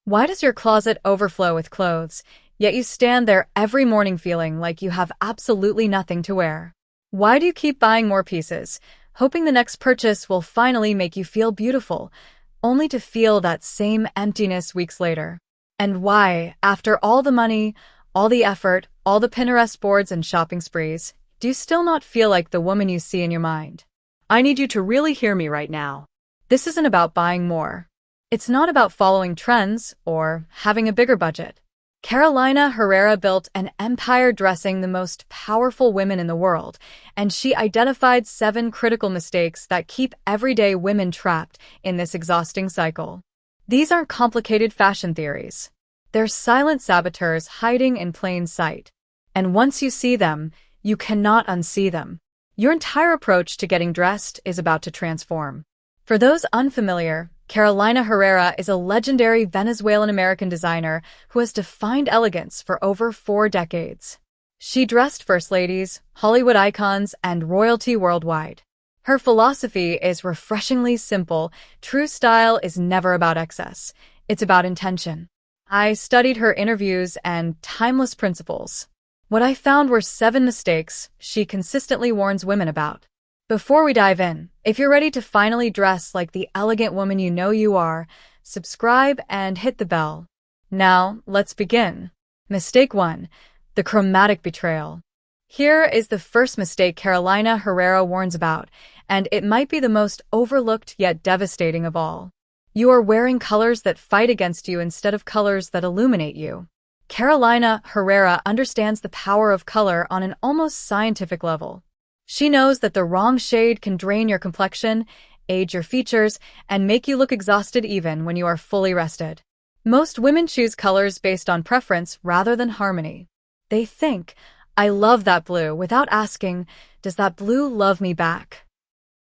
Why does your closet overflow with clothes, yet you stand there every morning feeling like you have absolutely nothing to wear? Why do you keep buying more pieces, hoping the next purchase will finally make you feel beautiful, only to feel that same emptiness weeks later? And why, after all the money, all the effort, all the Pinterest boards and shopping sprees, do you still not feel like the woman you see in your mind? I need you to really hear me right now. This isn't about buying more. It's not about following trends or having a bigger budget. Carolina Herrera built an empire dressing the most powerful women in the world, and she identified 7 critical mistakes that keep everyday women trapped in this exhausting cycle. These aren't complicated fashion theories. They're silent saboteurs hiding in plain sight. And once you see them, you cannot unsee them. Your entire approach to getting dressed is about to transform. For those unfamiliar, Carolina Herrera is a legendary Venezuelan-American designer who has defined elegance for over 4 decades. She dressed first ladies, Hollywood icons, and royalty worldwide. Her philosophy is refreshingly simple. True style is never about excess. It's about intention. I studied her interviews and timeless principles. What I found were 7 mistakes she consistently warns women about. Before we dive in, if you're ready to finally dress like the elegant woman you know you are, subscribe and hit the bell. Now, let's begin. Mistake 1. The chromatic betrayal. Here is the first mistake Carolina Herrera warns about, and it might be the most overlooked yet devastating of all. You are wearing colors that fight against you instead of colors that illuminate you. Carolina Herrera understands the power of color on an almost scientific level. She knows that the wrong shade can drain your complexion, age your features, and make you look exhausted even when you are fully rested. Most women choose colors based on preference rather than harmony. They think, "I love that blue," without asking, "Does that blue love me back?"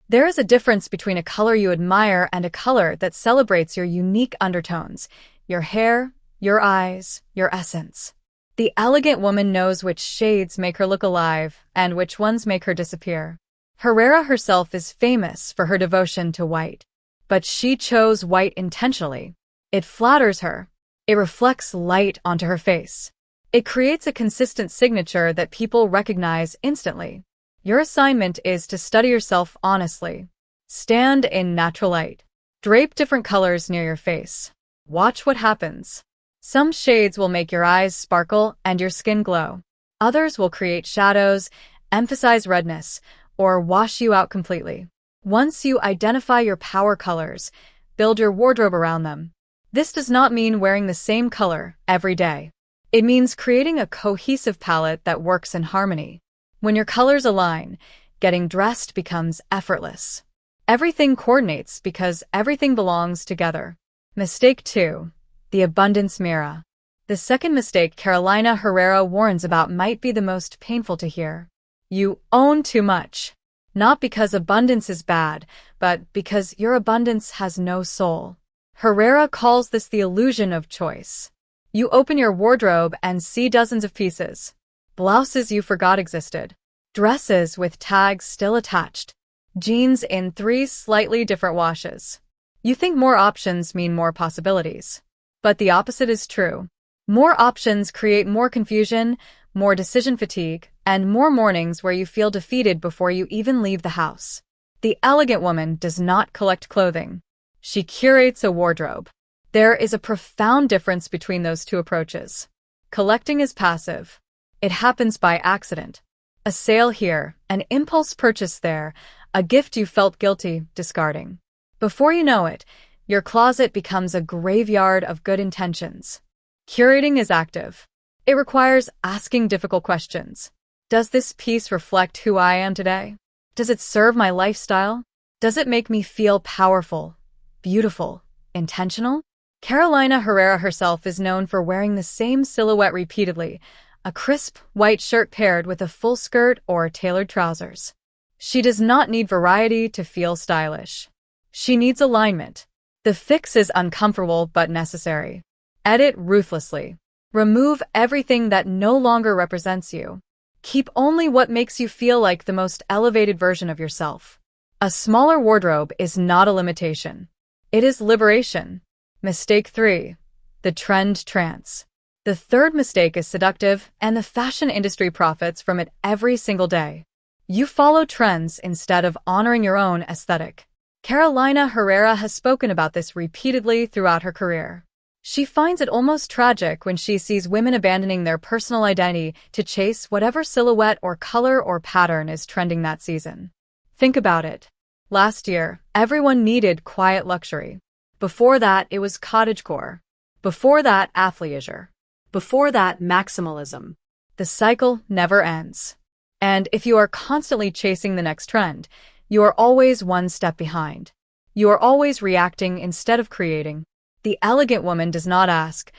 There is a difference between a color you admire and a color that celebrates your unique undertones, your hair, your eyes, your essence. The elegant woman knows which shades make her look alive and which ones make her disappear. Herrera herself is famous for her devotion to white. But she chose white intentionally. It flatters her. It reflects light onto her face. It creates a consistent signature that people recognize instantly. Your assignment is to study yourself honestly. Stand in natural light. Drape different colors near your face. Watch what happens. Some shades will make your eyes sparkle and your skin glow. Others will create shadows, emphasize redness, or wash you out completely. Once you identify your power colors, build your wardrobe around them. This does not mean wearing the same color every day. It means creating a cohesive palette that works in harmony. When your colors align, getting dressed becomes effortless. Everything coordinates because everything belongs together. Mistake 2. The abundance mirror. The second mistake Carolina Herrera warns about might be the most painful to hear. You own too much. Not because abundance is bad, but because your abundance has no soul. Herrera calls this the illusion of choice. You open your wardrobe and see dozens of pieces. Blouses you forgot existed. Dresses with tags still attached. Jeans in 3 slightly different washes. You think more options mean more possibilities. But the opposite is true. More options create more confusion, more decision fatigue, and more mornings where you feel defeated before you even leave the house. The elegant woman does not collect clothing. She curates a wardrobe. There is a profound difference between those two approaches. Collecting is passive. It happens by accident. A sale here, an impulse purchase there, a gift you felt guilty discarding. Before you know it, your closet becomes a graveyard of good intentions. Curating is active. It requires asking difficult questions. Does this piece reflect who I am today? Does it serve my lifestyle? Does it make me feel powerful, beautiful, intentional? Carolina Herrera herself is known for wearing the same silhouette repeatedly, a crisp white shirt paired with a full skirt or tailored trousers. She does not need variety to feel stylish. She needs alignment. The fix is uncomfortable but necessary. Edit ruthlessly. Remove everything that no longer represents you. Keep only what makes you feel like the most elevated version of yourself. A smaller wardrobe is not a limitation. It is liberation. Mistake 3. The trend trance. The third mistake is seductive, and the fashion industry profits from it every single day. You follow trends instead of honoring your own aesthetic. Carolina Herrera has spoken about this repeatedly throughout her career. She finds it almost tragic when she sees women abandoning their personal identity to chase whatever silhouette or color or pattern is trending that season. Think about it. Last year, everyone needed quiet luxury. Before that, it was cottagecore. Before that, athleisure. Before that, maximalism. The cycle never ends. And if you are constantly chasing the next trend, you are always one step behind. You are always reacting instead of creating. The elegant woman does not ask,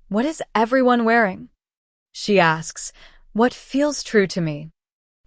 "What is everyone wearing?" She asks, "What feels true to me?"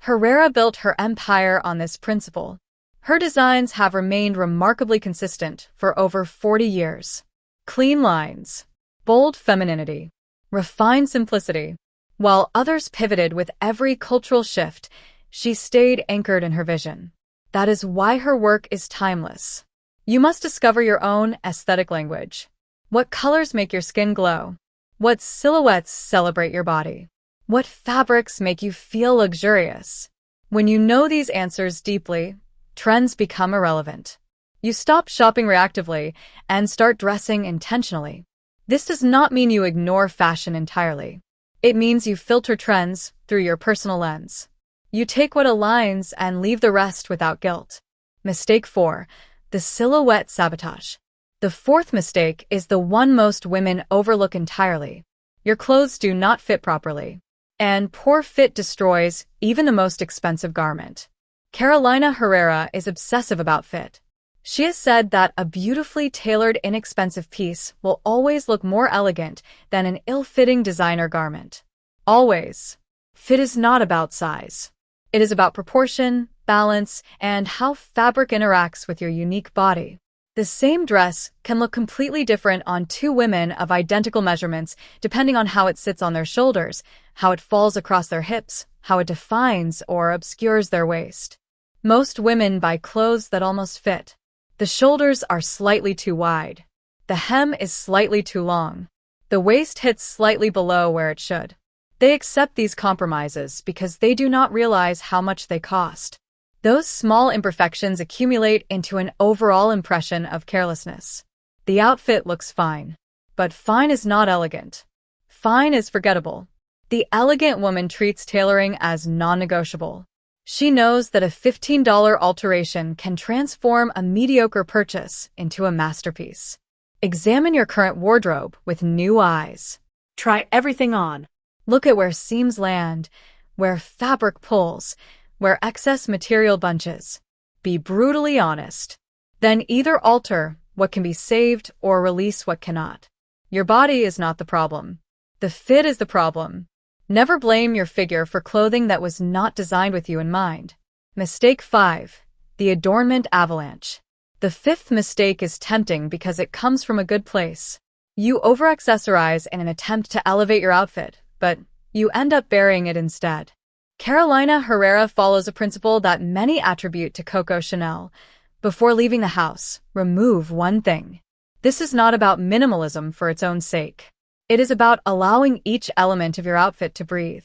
Herrera built her empire on this principle. Her designs have remained remarkably consistent for over 40 years. Clean lines, bold femininity, refined simplicity. While others pivoted with every cultural shift, she stayed anchored in her vision. That is why her work is timeless. You must discover your own aesthetic language. What colors make your skin glow? What silhouettes celebrate your body? What fabrics make you feel luxurious? When you know these answers deeply, trends become irrelevant. You stop shopping reactively and start dressing intentionally. This does not mean you ignore fashion entirely. It means you filter trends through your personal lens. You take what aligns and leave the rest without guilt. Mistake 4. The silhouette sabotage. The fourth mistake is the one most women overlook entirely. Your clothes do not fit properly. And poor fit destroys even the most expensive garment. Carolina Herrera is obsessive about fit. She has said that a beautifully tailored, inexpensive piece will always look more elegant than an ill-fitting designer garment. Always. Fit is not about size. It is about proportion, balance, and how fabric interacts with your unique body. The same dress can look completely different on two women of identical measurements depending on how it sits on their shoulders, how it falls across their hips, how it defines or obscures their waist. Most women buy clothes that almost fit. The shoulders are slightly too wide. The hem is slightly too long. The waist hits slightly below where it should. They accept these compromises because they do not realize how much they cost. Those small imperfections accumulate into an overall impression of carelessness. The outfit looks fine, but fine is not elegant. Fine is forgettable. The elegant woman treats tailoring as non-negotiable. She knows that a $15 alteration can transform a mediocre purchase into a masterpiece. Examine your current wardrobe with new eyes. Try everything on. Look at where seams land, where fabric pulls, where excess material bunches. Be brutally honest. Then either alter what can be saved or release what cannot. Your body is not the problem. The fit is the problem. Never blame your figure for clothing that was not designed with you in mind. Mistake 5. The adornment avalanche. The fifth mistake is tempting because it comes from a good place. You over-accessorize in an attempt to elevate your outfit, but you end up burying it instead. Carolina Herrera follows a principle that many attribute to Coco Chanel. Before leaving the house, remove one thing. This is not about minimalism for its own sake. It is about allowing each element of your outfit to breathe.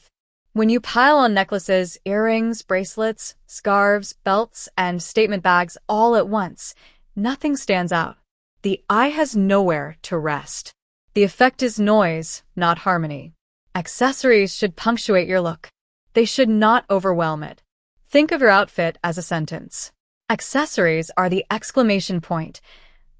When you pile on necklaces, earrings, bracelets, scarves, belts, and statement bags all at once, nothing stands out. The eye has nowhere to rest. The effect is noise, not harmony. Accessories should punctuate your look. They should not overwhelm it. Think of your outfit as a sentence. Accessories are the exclamation point.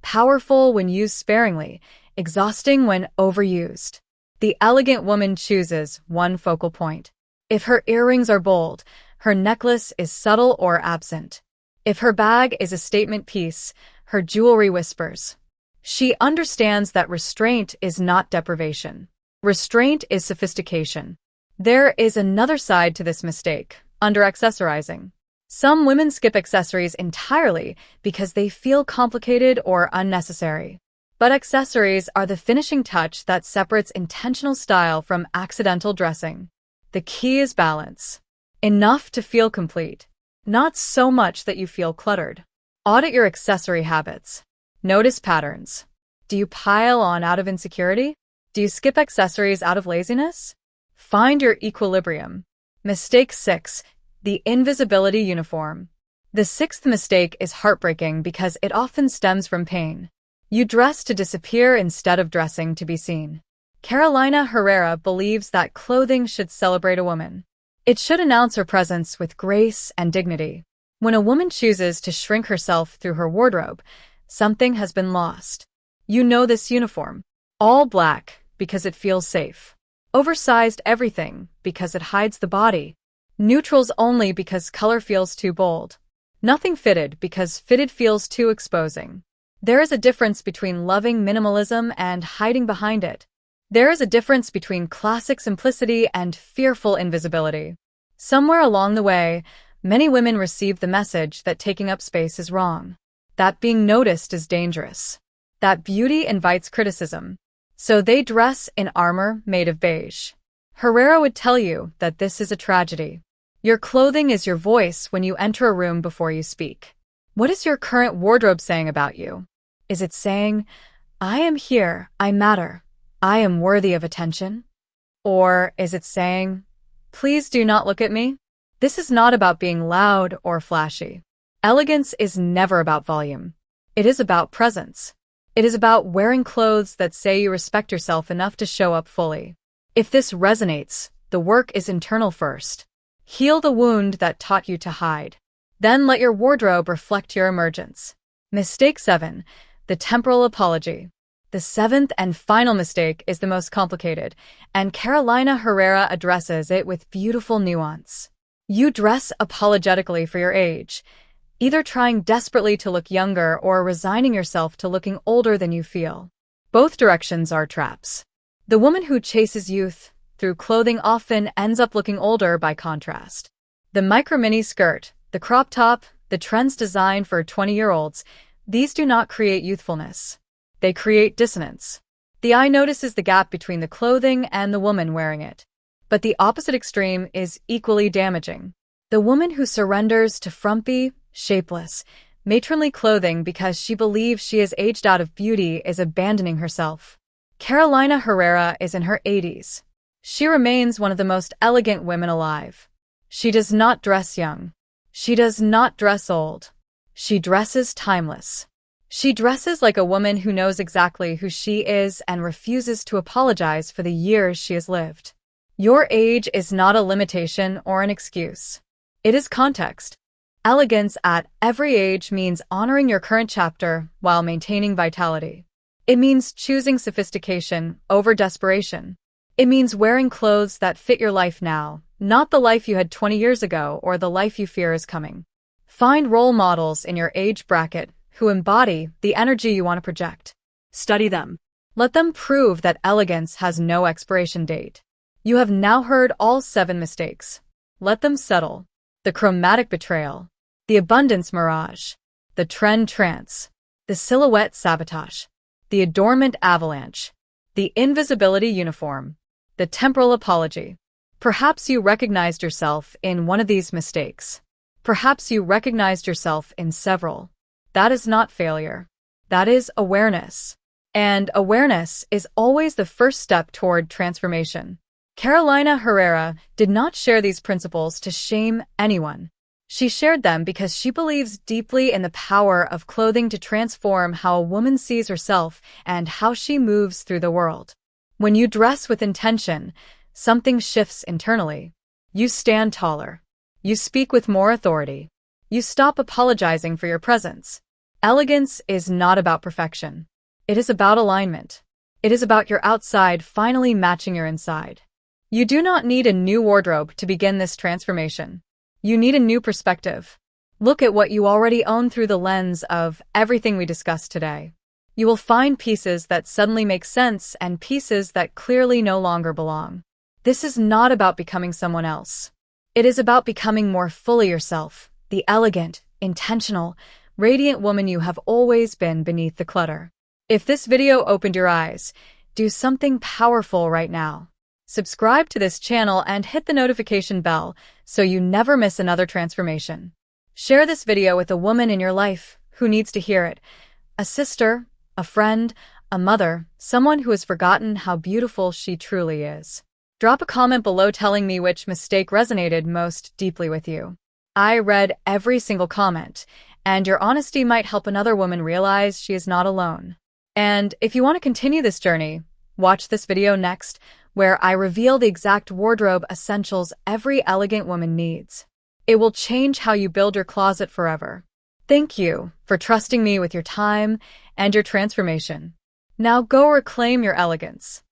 Powerful when used sparingly, exhausting when overused. The elegant woman chooses one focal point. If her earrings are bold, her necklace is subtle or absent. If her bag is a statement piece, her jewelry whispers. She understands that restraint is not deprivation. Restraint is sophistication. There is another side to this mistake, under-accessorizing. Some women skip accessories entirely because they feel complicated or unnecessary. But accessories are the finishing touch that separates intentional style from accidental dressing. The key is balance. Enough to feel complete, not so much that you feel cluttered. Audit your accessory habits. Notice patterns. Do you pile on out of insecurity? Do you skip accessories out of laziness? Find your equilibrium. Mistake 6. The invisibility uniform. The sixth mistake is heartbreaking because it often stems from pain. You dress to disappear instead of dressing to be seen. Carolina Herrera believes that clothing should celebrate a woman. It should announce her presence with grace and dignity. When a woman chooses to shrink herself through her wardrobe, something has been lost. You know this uniform. All black because it feels safe. Oversized everything because it hides the body. Neutrals only because color feels too bold. Nothing fitted because fitted feels too exposing. There is a difference between loving minimalism and hiding behind it. There is a difference between classic simplicity and fearful invisibility. Somewhere along the way, many women received the message that taking up space is wrong, that being noticed is dangerous, that beauty invites criticism. So they dress in armor made of beige. Herrera would tell you that this is a tragedy. Your clothing is your voice when you enter a room before you speak. What is your current wardrobe saying about you? Is it saying, I am here, I matter, I am worthy of attention? Or is it saying, please do not look at me? This is not about being loud or flashy. Elegance is never about volume. It is about presence. It is about wearing clothes that say you respect yourself enough to show up fully. If this resonates, the work is internal first. Heal the wound that taught you to hide. Then let your wardrobe reflect your emergence. Mistake 7. The temporal apology. The seventh and final mistake is the most complicated, and Carolina Herrera addresses it with beautiful nuance. You dress apologetically for your age, either trying desperately to look younger or resigning yourself to looking older than you feel. Both directions are traps. The woman who chases youth through clothing often ends up looking older by contrast. The micro-mini skirt, the crop top, the trends designed for 20-year-olds, these do not create youthfulness. They create dissonance. The eye notices the gap between the clothing and the woman wearing it. But the opposite extreme is equally damaging. The woman who surrenders to frumpy, shapeless, matronly clothing because she believes she has aged out of beauty is abandoning herself. Carolina Herrera is in her 80s. She remains one of the most elegant women alive. She does not dress young. She does not dress old. She dresses timeless. She dresses like a woman who knows exactly who she is and refuses to apologize for the years she has lived. Your age is not a limitation or an excuse. It is context. Elegance at every age means honoring your current chapter while maintaining vitality. It means choosing sophistication over desperation. It means wearing clothes that fit your life now, not the life you had 20 years ago or the life you fear is coming. Find role models in your age bracket who embody the energy you want to project. Study them. Let them prove that elegance has no expiration date. You have now heard all 7 mistakes. Let them settle. The chromatic betrayal, the abundance mirage, the trend trance, the silhouette sabotage, the adornment avalanche, the invisibility uniform, the temporal apology. Perhaps you recognized yourself in one of these mistakes. Perhaps you recognized yourself in several. That is not failure. That is awareness. And awareness is always the first step toward transformation. Carolina Herrera did not share these principles to shame anyone. She shared them because she believes deeply in the power of clothing to transform how a woman sees herself and how she moves through the world. When you dress with intention, something shifts internally. You stand taller. You speak with more authority. You stop apologizing for your presence. Elegance is not about perfection. It is about alignment. It is about your outside finally matching your inside. You do not need a new wardrobe to begin this transformation. You need a new perspective. Look at what you already own through the lens of everything we discussed today. You will find pieces that suddenly make sense and pieces that clearly no longer belong. This is not about becoming someone else. It is about becoming more fully yourself, the elegant, intentional, radiant woman you have always been beneath the clutter. If this video opened your eyes, do something powerful right now. Subscribe to this channel and hit the notification bell so you never miss another transformation. Share this video with a woman in your life who needs to hear it. A sister, a friend, a mother, someone who has forgotten how beautiful she truly is. Drop a comment below telling me which mistake resonated most deeply with you. I read every single comment, and your honesty might help another woman realize she is not alone. And if you want to continue this journey, watch this video next, where I reveal the exact wardrobe essentials every elegant woman needs. It will change how you build your closet forever. Thank you for trusting me with your time and your transformation. Now go reclaim your elegance.